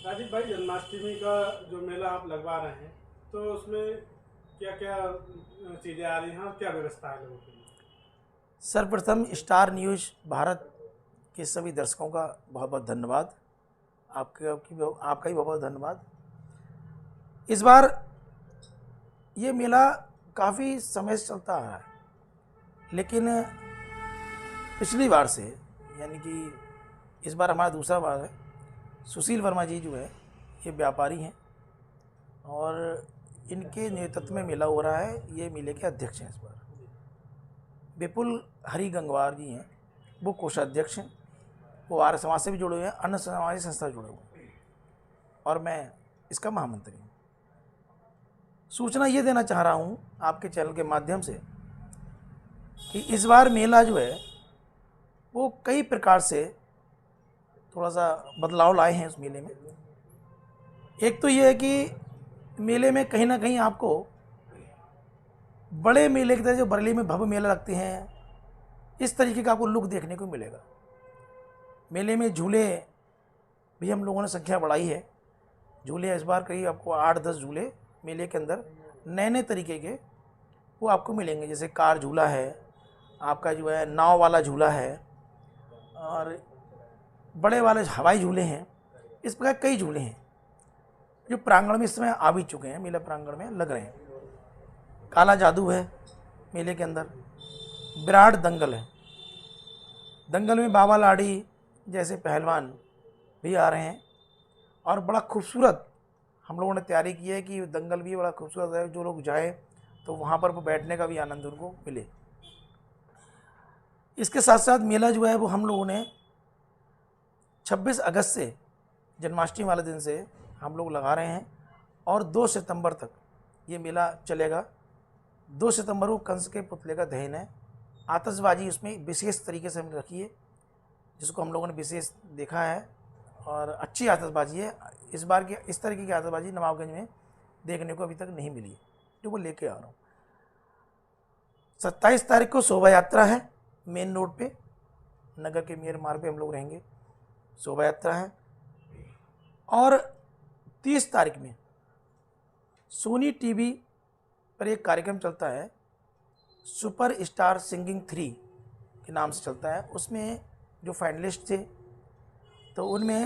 राजीव भाई, जन्माष्टमी का जो मेला आप लगवा रहे हैं, तो उसमें क्या क्या चीज़ें आ रही हैं और क्या व्यवस्था है लोगों के लिए? सर्वप्रथम स्टार न्यूज़ भारत के सभी दर्शकों का बहुत बहुत धन्यवाद। आपका ही बहुत बहुत धन्यवाद। इस बार ये मेला काफ़ी समय से चलता आ रहा है, लेकिन पिछली बार से, यानी कि इस बार हमारा दूसरा बार है। सुशील वर्मा जी जो है, ये व्यापारी हैं और इनके नेतृत्व में मेला हो रहा है। ये मेले के अध्यक्ष हैं इस बार। विपुल हरि गंगवार जी हैं, वो कोषाध्यक्ष हैं। वो आर्य समाज से भी जुड़े हुए हैं, अन्य सामाजिक संस्था से जुड़े हुए हैं, और मैं इसका महामंत्री हूँ। सूचना ये देना चाह रहा हूँ आपके चैनल के माध्यम से कि इस बार मेला जो है वो कई प्रकार से थोड़ा सा बदलाव लाए हैं उस मेले में। एक तो ये है कि मेले में कहीं ना कहीं आपको बड़े मेले की तरह जो बरेली में भव्य मेला लगते हैं, इस तरीके का आपको लुक देखने को मिलेगा। मेले में झूले भी हम लोगों ने संख्या बढ़ाई है। झूले इस बार करीब आपको 8-10 झूले मेले के अंदर नए नए तरीके के वो आपको मिलेंगे। जैसे कार झूला है, आपका जो है नाव वाला झूला है, और बड़े वाले हवाई झूले हैं। इस प्रकार कई झूले हैं जो प्रांगण में इस समय आ भी चुके हैं, मेला प्रांगण में लग रहे हैं। काला जादू है मेले के अंदर। विराट दंगल है। दंगल में बाबा लाड़ी जैसे पहलवान भी आ रहे हैं, और बड़ा खूबसूरत हम लोगों ने तैयारी की है कि दंगल भी बड़ा खूबसूरत है। जो लोग जाए तो वहाँ पर बैठने का भी आनंद उनको मिले। इसके साथ साथ मेला जो है वो हम लोगों ने 26 अगस्त से, जन्माष्टमी वाले दिन से हम लोग लगा रहे हैं, और 2 सितंबर तक ये मेला चलेगा। 2 सितंबर को कंस के पुतले का दहन है। आतिशबाजी उसमें विशेष तरीके से हमने रखी है, जिसको हम लोगों ने विशेष देखा है, और अच्छी आतिशबाजी है। इस बार की इस तरीके की आतिशबाजी नवाबगंज में देखने को अभी तक नहीं मिली है, जो वो लेके आ रहा हूँ। 27 तारीख को शोभा यात्रा है मेन रोड पे, नगर के मेयर मार्ग पे हम लोग रहेंगे। शोभा यात्रा है। और 30 तारीख में सोनी टीवी पर एक कार्यक्रम चलता है, सुपर स्टार सिंगिंग 3 के नाम से चलता है। उसमें जो फाइनलिस्ट थे, तो उनमें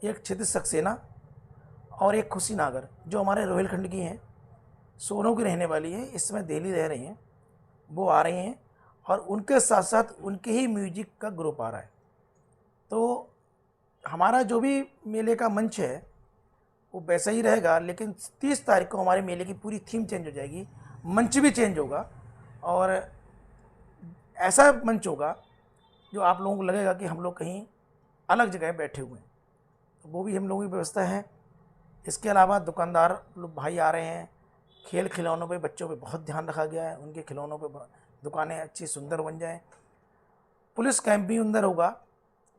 एक क्षितिज सक्सेना और एक खुशी नागर, जो हमारे रोहिलखंड की हैं, सोनों की रहने वाली है, इस समय दिल्ली रह रही हैं, वो आ रही हैं। और उनके साथ साथ उनके ही म्यूजिक का ग्रुप आ रहा है। तो हमारा जो भी मेले का मंच है वो वैसा ही रहेगा, लेकिन 30 तारीख को हमारे मेले की पूरी थीम चेंज हो जाएगी, मंच भी चेंज होगा, और ऐसा मंच होगा जो आप लोगों को लगेगा कि हम लोग कहीं अलग जगह बैठे हुए हैं। तो वो भी हम लोगों की व्यवस्था है। इसके अलावा दुकानदार लोग भाई आ रहे हैं। खेल खिलौनों पे, बच्चों पे बहुत ध्यान रखा गया है, उनके खिलौनों पे दुकानें अच्छी सुंदर बन जाएं। पुलिस कैंप भी अंदर होगा,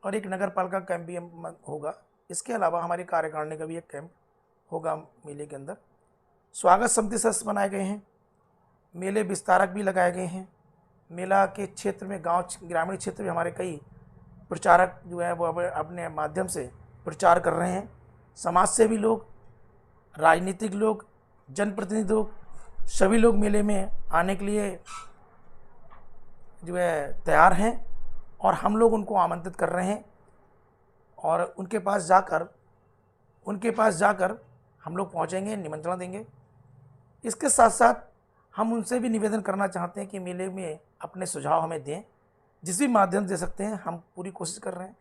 और एक नगर पालिका कैंप भी होगा। इसके अलावा हमारी कार्यकारिणी का भी एक कैंप होगा मेले के अंदर। स्वागत समिति सदस्य बनाए गए हैं। मेले विस्तारक भी लगाए गए हैं। मेला के क्षेत्र में, गांव ग्रामीण क्षेत्र में हमारे कई प्रचारक जो है वो अपने माध्यम से प्रचार कर रहे हैं। समाज सेवी लोग, राजनीतिक लोग, जनप्रतिनिधि लोग, सभी लोग मेले में आने के लिए जो है तैयार हैं, और हम लोग उनको आमंत्रित कर रहे हैं। और उनके पास जाकर हम लोग पहुंचेंगे, निमंत्रण देंगे। इसके साथ साथ हम उनसे भी निवेदन करना चाहते हैं कि मेले में अपने सुझाव हमें दें, जिस भी माध्यम दे सकते हैं हम पूरी कोशिश कर रहे हैं।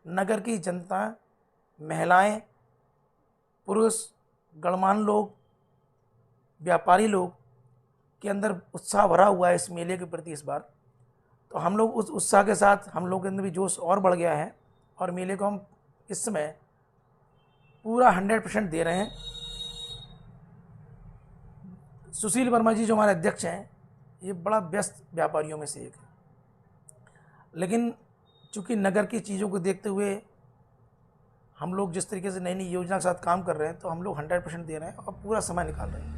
नगर की जनता, महिलाएं, पुरुष, गणमान्य लोग, व्यापारी लोग के अंदर उत्साह भरा हुआ है इस मेले के प्रति इस बार। तो हम लोग उस उत्साह के साथ, हम लोग के अंदर भी जोश और बढ़ गया है, और मेले को हम इस समय पूरा 100% दे रहे हैं। सुशील वर्मा जी जो हमारे अध्यक्ष हैं, ये बड़ा व्यस्त व्यापारियों में से एक है, लेकिन चूँकि नगर की चीज़ों को देखते हुए हम लोग जिस तरीके से नई नई योजना के साथ काम कर रहे हैं, तो हम लोग 100% दे रहे हैं और पूरा समय निकाल रहे हैं।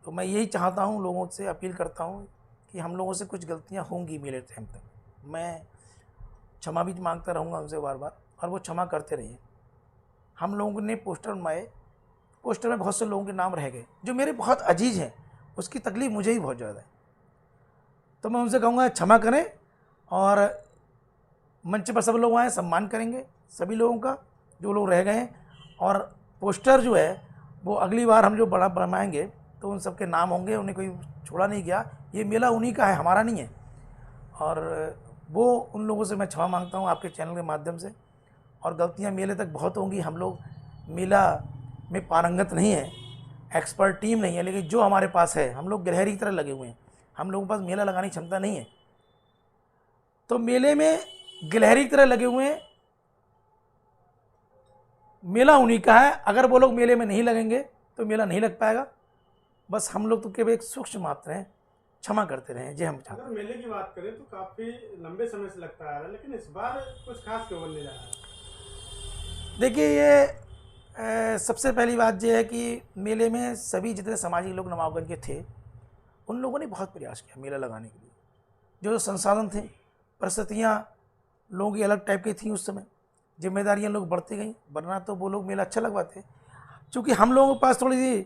तो मैं यही चाहता हूँ, लोगों से अपील करता हूँ कि हम लोगों से कुछ गलतियाँ होंगी मेले टाइम तक, मैं क्षमा भी मांगता रहूँगा उनसे बार बार, और वो क्षमा करते रहिए। हम लोगों ने पोस्टर बनवाए, पोस्टर में बहुत से लोगों के नाम रह गए जो मेरे बहुत अजीज हैं, उसकी तकलीफ़ मुझे ही बहुत ज़्यादा है। तो मैं उनसे कहूँगा क्षमा करें और मंच पर सब लोग आए, सम्मान करेंगे सभी लोगों का जो लोग रह गए हैं। और पोस्टर जो है वो अगली बार हम जो बड़ा बनवाएंगे तो उन सबके नाम होंगे, उन्हें कोई छोड़ा नहीं गया। ये मेला उन्हीं का है, हमारा नहीं है। और वो उन लोगों से मैं क्षमा मांगता हूँ आपके चैनल के माध्यम से। और गलतियाँ मेले तक बहुत होंगी, हम लोग मेला में पारंगत नहीं है, एक्सपर्ट टीम नहीं है, लेकिन जो हमारे पास है हम लोग गिलहरी की तरह लगे हुए हैं। हम लोगों के पास मेला लगाने की क्षमता नहीं है, तो मेले में गिलहरी की तरह लगे हुए हैं। मेला उन्हीं का है, अगर वो लोग मेले में नहीं लगेंगे तो मेला नहीं लग पाएगा। बस हम लोग तो केवल एक सूक्ष्म मात्र हैं, क्षमा करते रहें जी। हम चाहते अगर मेले की बात करें तो काफ़ी लंबे समय से लगता आ रहा है, लेकिन इस बार कुछ खास क्यों बनने जा रहा है? देखिए, ये सबसे पहली बात यह है कि मेले में सभी जितने सामाजिक लोग नवाबगंज के थे उन लोगों ने बहुत प्रयास किया मेला लगाने के लिए। जो संसाधन थे, परिस्थितियाँ लोगों की अलग टाइप की थी उस समय, जिम्मेदारियाँ लोग बढ़ती गई, वरना तो वो लोग मेला अच्छा लगवाते। चूँकि हम लोगों के पास थोड़ी सी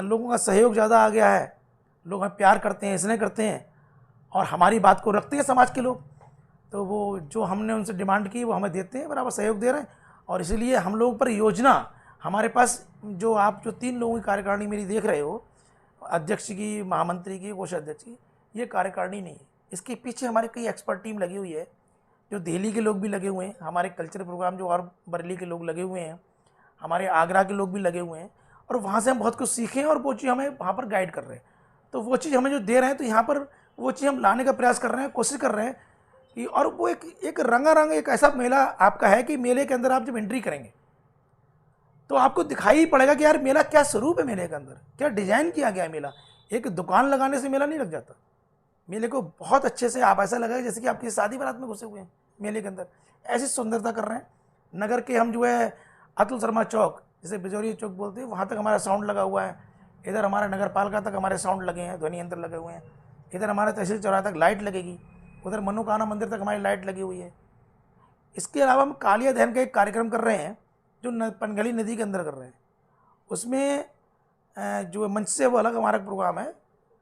लोगों का सहयोग ज़्यादा आ गया है, लोग हमें प्यार करते हैं, स्नेह करते हैं और हमारी बात को रखते हैं समाज के लोग, तो वो जो हमने उनसे डिमांड की वो हमें देते हैं, बराबर सहयोग दे रहे हैं। और इसलिए हम लोगों पर योजना, हमारे पास जो आप जो 3 लोगों की कार्यकारिणी मेरी देख रहे हो, अध्यक्ष की, महामंत्री की, कोषाध्यक्ष की, ये कार्यकारिणी नहीं है। इसके पीछे हमारी कई एक्सपर्ट टीम लगी हुई है, जो दिल्ली के लोग भी लगे हुए हैं, हमारे कल्चरल प्रोग्राम जो और बरेली के लोग लगे हुए हैं, हमारे आगरा के लोग भी लगे हुए हैं। और वहाँ से हम बहुत कुछ सीखें और वो चीज़ हमें वहाँ पर गाइड कर रहे हैं। तो वो चीज़ हमें जो दे रहे हैं, तो यहाँ पर वो चीज़ हम लाने का प्रयास कर रहे हैं, कोशिश कर रहे हैं कि, और वो एक रंगारंग एक ऐसा मेला आपका है कि मेले के अंदर आप जब एंट्री करेंगे तो आपको दिखाई ही पड़ेगा कि यार मेला क्या स्वरूप है, मेले के अंदर क्या डिज़ाइन किया गया है। मेला एक दुकान लगाने से मेला नहीं लग जाता। मेले को बहुत अच्छे से आप ऐसा लगेगा जैसे कि आप किसी शादी बारात में घुसे हुए हैं मेले के अंदर, ऐसी सुंदरता कर रहे हैं। नगर के हम जो है अतुल शर्मा चौक, जिसे बिजौरी चौक बोलते हैं, वहाँ तक हमारा साउंड लगा हुआ है। इधर हमारा नगर पालिका तक हमारे साउंड लगे हैं, ध्वनि यंत्र लगे हुए हैं। इधर हमारे तहसील चौराहे तक लाइट लगेगी, उधर मनोकामना मंदिर तक हमारी लाइट लगी हुई है। इसके अलावा हम कालिया दहन का एक कार्यक्रम कर रहे हैं जो पनगली नदी के अंदर कर रहे हैं। उसमें जो मंच से वो अलग हमारा प्रोग्राम है,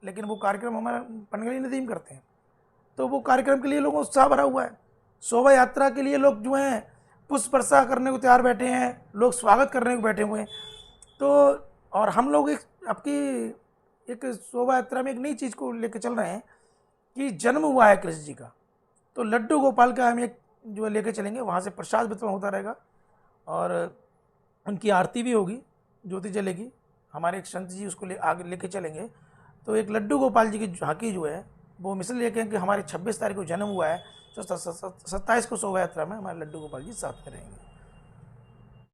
लेकिन वो कार्यक्रम हमारा पनगली नदी में करते हैं। तो वो कार्यक्रम के लिए लोगों को उत्साह भरा हुआ है। शोभा यात्रा के लिए लोग जो हैं पुष्प वर्षा करने को तैयार बैठे हैं, लोग स्वागत करने को बैठे हुए हैं। तो और हम लोग एक शोभा यात्रा में एक नई चीज़ को लेकर चल रहे हैं कि जन्म हुआ है कृष्ण जी का, तो लड्डू गोपाल का हम एक जो लेकर चलेंगे, वहाँ से प्रसाद वितरण होता रहेगा और उनकी आरती भी होगी, ज्योति जलेगी। हमारे एक संत जी उसको आगे लेके चलेंगे। तो एक लड्डू गोपाल जी की झांकी जो है वो मिसल लेके कि हमारे 26 तारीख को जन्म हुआ है, तो 27 को शोभा यात्रा में हमारे लड्डू गोपाल जी साथ में रहेंगे।